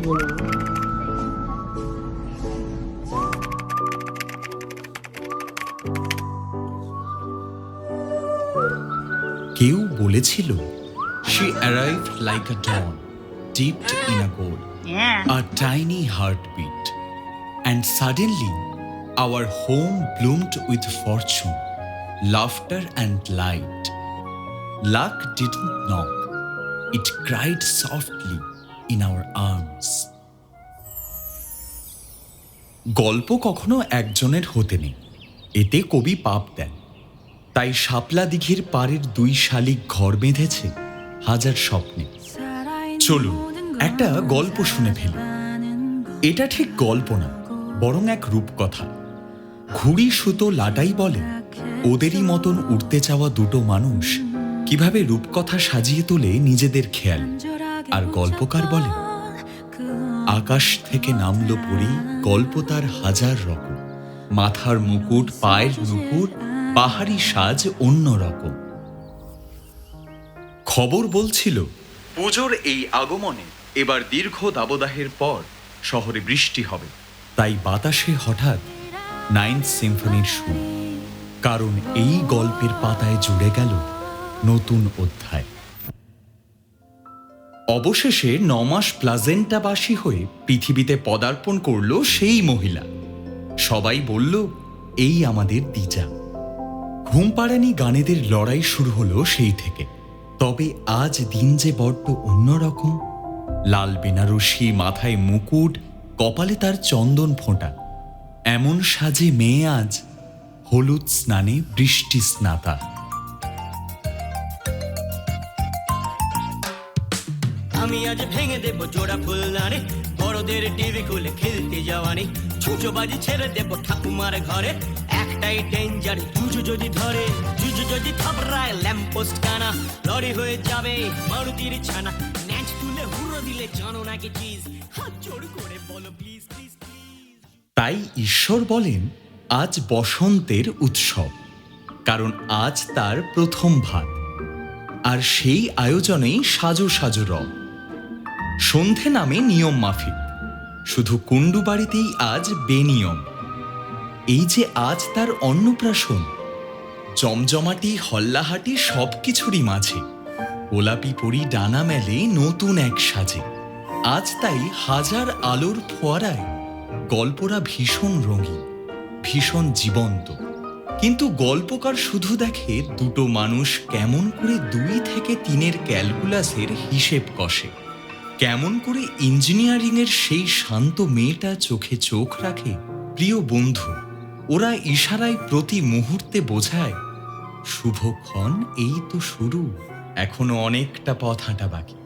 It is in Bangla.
beginning. কেউ বলেছিল, she arrived like a dawn, dipped in a gold, a tiny heartbeat, and suddenly our home bloomed with fortune, laughter and light. Luck didn't knock, it cried softly in our arms. গল্প কখনো একজনের হতে নেই, এতে কবি পাপ দেন। তাই শাপলা দিঘির পাড়ের দুই শালিক ঘর বেঁধেছে হাজার স্বপ্নে। চলুন একটা গল্প শুনে ফেলি। এটা ঠিক গল্প না, বরং এক রূপকথা। ঘুড়ি সুতো লাটাই বলে ওদেরই মতন উড়তে চাওয়া দুটো মানুষ কিভাবে রূপকথা সাজিয়ে তোলে নিজেদের খেয়াল। আর গল্পকার বলে আকাশ থেকে নামলো পরি, গল্প তার হাজার রকম, মাথার মুকুট, পায়ের নুপুর, পাহাড়ি সাজ অন্য রকম। খবর বলছিল পুজোর এই আগমনে এবার দীর্ঘ দাবদাহের পর শহরে বৃষ্টি হবে। তাই বাতাসে হঠাৎ 9th সিম্ফনির সুর, কারণ এই গল্পের পাতায় জুড়ে গেল নতুন অধ্যায়। অবশেষে 9 মাস প্লাজেন্টাবাসী হয়ে পৃথিবীতে পদার্পণ করল সেই মহিলা। সবাই বলল এই আমাদের দিজা। ঘুমপাড়ানি গানেদের লড়াই শুরু হলো সেই থেকে। তবে আজ দিন যে বড্ড অন্যরকম। লাল বেনারসি, মাথায় মুকুট, কপালে তার চন্দন ফোঁটা, এমন সাজে মেয়ে আজ হলুদ স্নানে বৃষ্টি স্নাতা। আমি আজ ভেঙে দেব জোড়া ফুলদানি, বড়দের টিভি খুলে খেলতে যাওয়ানি, ছুঁচো বাজি ছেড়ে দেব ঠাকুমার ঘরে। একটাই ডেঞ্জার, জুজু যদি ধরে, জুজু যদি থাপড়ায় ল্যাম্পোস্ট কানা, লরি হয়ে যাবে মারুতির ছানা। ন্যাচ তুলে হুড়ো দিলে জানো নাকি চিজ, হাত জোড় করে বলো প্লিজ প্লিজ প্লিজ। তাই ঈশ্বর বলেন আজ বসন্তের উৎসব, কারণ আজ তার প্রথম ভাত। আর সেই আয়োজনেই সাজো সাজো রব। সন্ধে নামে নিয়ম মাফিক, শুধু কুণ্ডু বাড়িতেই আজ বেনিয়ম। এই যে আজ তার অন্নপ্রাশন, জমজমাটি হল্লাহাটি সব কিছুরই মাঝে গোলাপি পরি ডানা মেলে নতুন এক সাজে। আজ তাই হাজার আলোর ফোয়ারায় গল্পরা ভীষণ রঙিন, ভীষণ জীবন্ত। কিন্তু গল্পকার শুধু দেখে দুটো মানুষ কেমন করে 2 থেকে 3-এর ক্যালকুলাসের হিসেব কষে, কেমন করে ইঞ্জিনিয়ারিংয়ের সেই শান্ত মেয়েটা চোখে চোখ রাখে প্রিয় বন্ধু। ওরা ইশারায় প্রতি মুহূর্তে বোঝায় শুভক্ষণ এই তো শুরু, এখনো অনেকটা পথ হাঁটা বাকি।